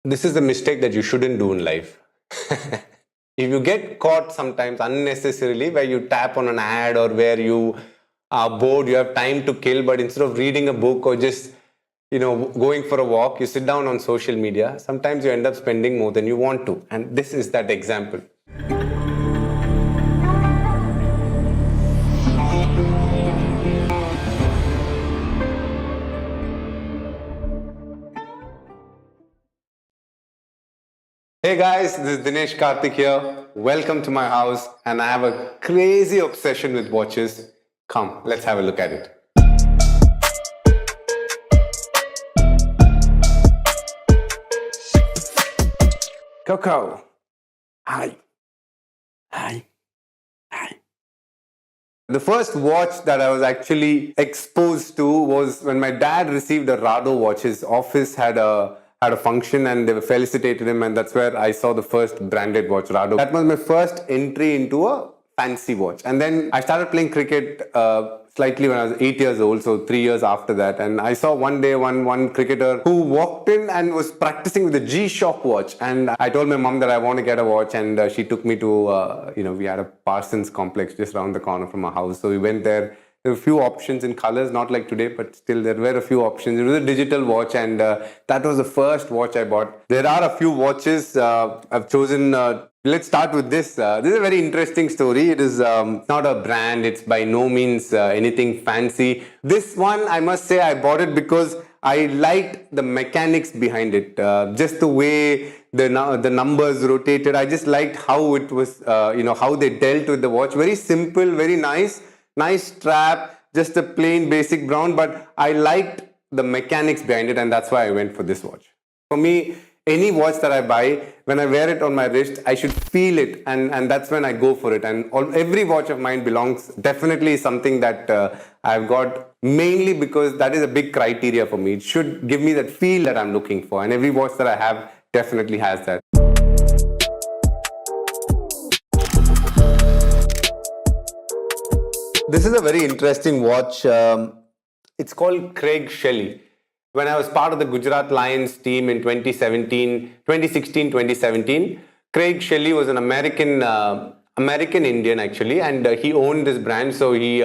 This is the mistake that you shouldn't do in life. If you get caught sometimes unnecessarily where you tap on an ad or where you are bored, you have time to kill, but instead of reading a book or just going for a walk, you sit down on social media, sometimes you end up spending more than you want to. And this is that example. Hey guys, this is Dinesh Karthik here. Welcome to my house, and I have a crazy obsession with watches. Come, let's have a look at it. Coco. Hi. Hi. Hi. The first watch that I was actually exposed to was when my dad received a Rado watch. His office had a function and they felicitated him, and that's where I saw the first branded watch, Rado. That was my first entry into a fancy watch. And then I started playing cricket slightly when I was 8 years old, so 3 years after that. And I saw one day one cricketer who walked in and was practicing with a G-Shock watch. And I told my mom that I want to get a watch, and she took me to, we had a Parsons complex just around the corner from our house. So we went there. There were a few options in colors, not like today, but still there were a few options. It was a digital watch, and that was the first watch I bought. There are a few watches I've chosen. Let's start with this. This is a very interesting story. It is not a brand. It's by no means anything fancy. This one, I must say, I bought it because I liked the mechanics behind it. Just the way the numbers rotated. I just liked how it was, how they dealt with the watch. Very simple, very nice. Nice strap, just a plain basic brown, but I liked the mechanics behind it, and that's why I went for this watch. For me, any watch that I buy, when I wear it on my wrist, I should feel it, and that's when I go for it. And every watch of mine belongs, definitely something that I've got, mainly because that is a big criteria for me. It should give me that feel that I'm looking for, and every watch that I have definitely has that. This is a very interesting watch. It's called Craig Shelley. When I was part of the Gujarat Lions team in 2016, 2017, Craig Shelley was an American Indian actually, and he owned this brand. So he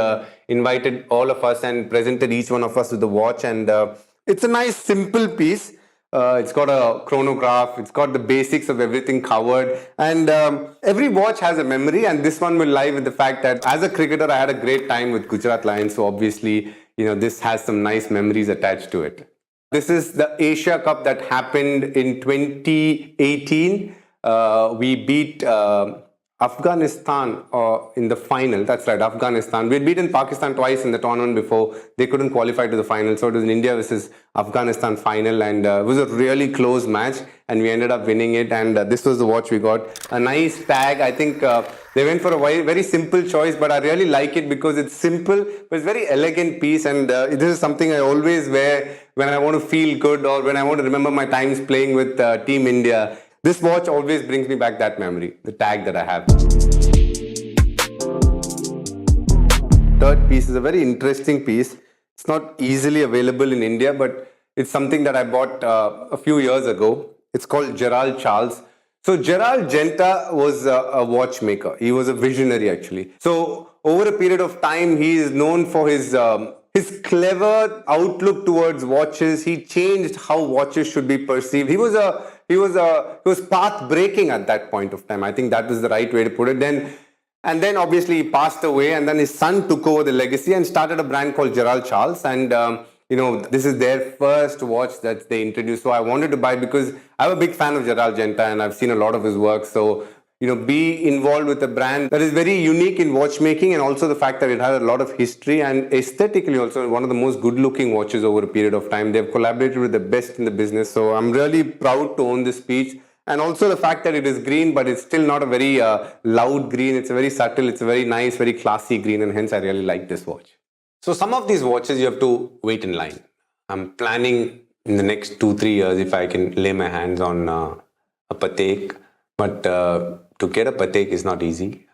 invited all of us and presented each one of us with the watch. And it's a nice, simple piece. It's got a chronograph, it's got the basics of everything covered, and every watch has a memory, and this one will lie with the fact that as a cricketer I had a great time with Gujarat Lions, so obviously this has some nice memories attached to it. This is the Asia Cup that happened in 2018. We beat Afghanistan in the final. That's right, Afghanistan. We had beaten Pakistan twice in the tournament before. They couldn't qualify to the final. So it was an India versus Afghanistan final, and it was a really close match, and we ended up winning it. And this was the watch we got. A nice tag. I think they went for a very simple choice, but I really like it because it's simple, but it's a very elegant piece. And this is something I always wear when I want to feel good or when I want to remember my times playing with Team India. This watch always brings me back that memory, the tag that I have. Third piece is a very interesting piece. It's not easily available in India, but it's something that I bought a few years ago. It's called Gerald Charles. So Gerald Genta was a watchmaker. He was a visionary actually. So over a period of time, he is known for his clever outlook towards watches. He changed how watches should be perceived. He was path breaking at that point of time. I think that was the right way to put it. And then obviously he passed away, and then his son took over the legacy and started a brand called Gerald Charles. And this is their first watch that they introduced. So I wanted to buy because I'm a big fan of Gerald Genta and I've seen a lot of his work. So be involved with a brand that is very unique in watchmaking, and also the fact that it has a lot of history and aesthetically also one of the most good-looking watches over a period of time. They've collaborated with the best in the business, so I'm really proud to own this piece. And also the fact that it is green, but it's still not a very loud green. It's a very subtle, it's a very nice, very classy green, and hence I really like this watch. So some of these watches you have to wait in line. I'm planning in the next 2-3 years if I can lay my hands on a Patek, but to get a Patek is not easy.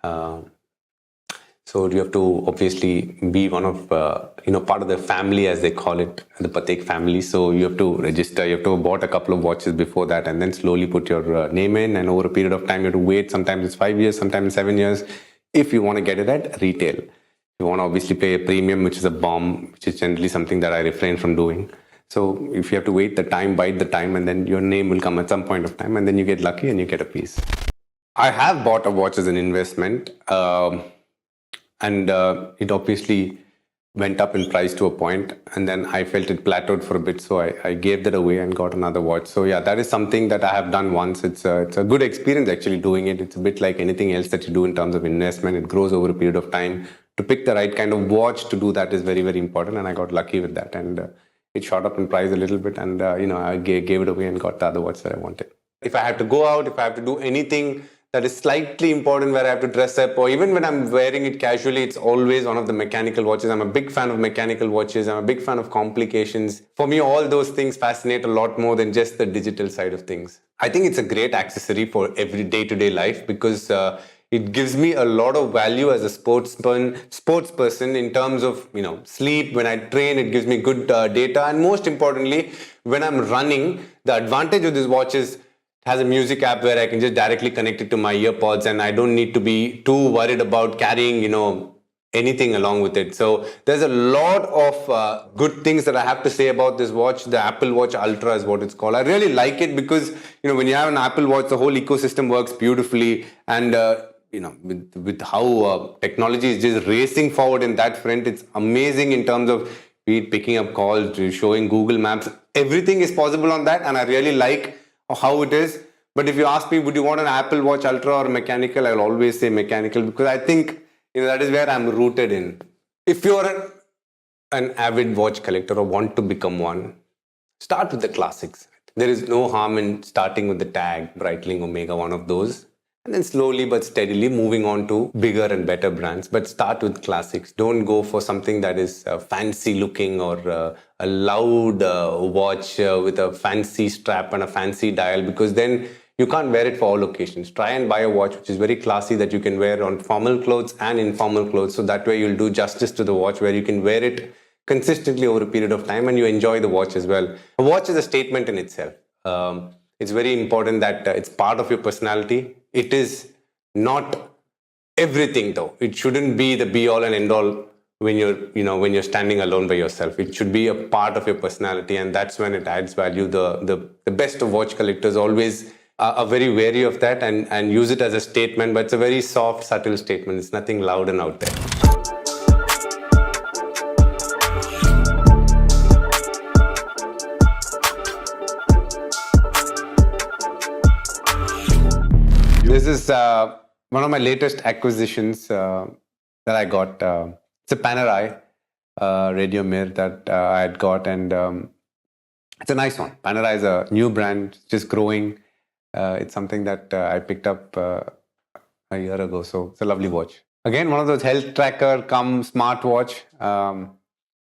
So you have to obviously be one of, part of the family, as they call it, the Patek family. So you have to register, you have to have bought a couple of watches before that and then slowly put your name in. And over a period of time, you have to wait. Sometimes it's 5 years, sometimes 7 years, if you want to get it at retail. You want to obviously pay a premium, which is a bomb, which is generally something that I refrain from doing. So if you have to wait the time, bide the time, and then your name will come at some point of time, and then you get lucky and you get a piece. I have bought a watch as an investment. And it obviously went up in price to a point, and then I felt it plateaued for a bit, so I gave that away and got another watch. So yeah, that is something that I have done once. It's a good experience actually doing it. It's a bit like anything else that you do in terms of investment. It grows over a period of time. To pick the right kind of watch to do that is very, very important, and I got lucky with that. And it shot up in price a little bit, and I gave it away and got the other watch that I wanted. If I have to go out, if I have to do anything that is slightly important where I have to dress up, or even when I'm wearing it casually, it's always one of the mechanical watches. I'm a big fan of mechanical watches. I'm a big fan of complications. For me, all those things fascinate a lot more than just the digital side of things. I think it's a great accessory for every day-to-day life because it gives me a lot of value as a sports person in terms of sleep. When I train, it gives me good data, and most importantly, when I'm running, the advantage of this watch is has a music app where I can just directly connect it to my earpods, and I don't need to be too worried about carrying, anything along with it. So there's a lot of good things that I have to say about this watch. The Apple Watch Ultra is what it's called. I really like it because, when you have an Apple Watch, the whole ecosystem works beautifully. And, with how technology is just racing forward in that front, it's amazing in terms of picking up calls, showing Google Maps. Everything is possible on that, and I really like how it is. But if you ask me, would you want an Apple Watch Ultra or mechanical, I'll always say mechanical because I think that is where I'm rooted in. If you're an avid watch collector or want to become one, start with the classics. There is no harm in starting with the Tag, Breitling, Omega, one of those, and then slowly but steadily moving on to bigger and better brands. But start with classics. Don't go for something that is fancy looking or a loud watch with a fancy strap and a fancy dial, because then you can't wear it for all occasions. Try and buy a watch which is very classy that you can wear on formal clothes and informal clothes. So that way you'll do justice to the watch, where you can wear it consistently over a period of time and you enjoy the watch as well. A watch is a statement in itself. It's very important that it's part of your personality. It is not everything though. It shouldn't be the be all and end all when you're standing alone by yourself. It should be a part of your personality, and that's when it adds value. The best of watch collectors always are very wary of that and use it as a statement, but it's a very soft, subtle statement. It's nothing loud and out there. This is one of my latest acquisitions that I got. It's a Panerai radio mirror that I had got, and it's a nice one. Panerai is a new brand, just growing. It's something that I picked up a year ago, so it's a lovely watch. Again, one of those health tracker cum smartwatch.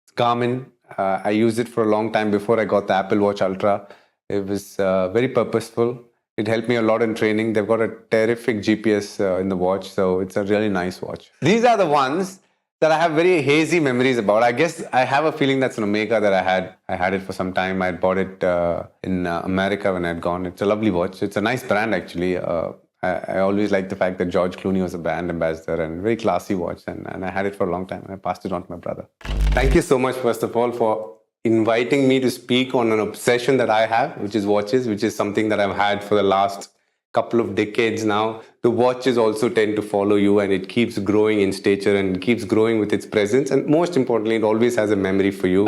It's Garmin. I used it for a long time before I got the Apple Watch Ultra. It was very purposeful. It helped me a lot in training. They've got a terrific GPS in the watch, so it's a really nice watch. These are the ones that I have very hazy memories about. I guess I have a feeling that's an Omega that I had. I had it for some time. I had bought it in America when I had gone. It's a lovely watch. It's a nice brand, actually. I always liked the fact that George Clooney was a brand ambassador, and a very classy watch. And I had it for a long time, and I passed it on to my brother. Thank you so much, first of all, for inviting me to speak on an obsession that I have, which is watches, which is something that I've had for the last couple of decades now. The watches also tend to follow you, and it keeps growing in stature and keeps growing with its presence. And most importantly, it always has a memory for you.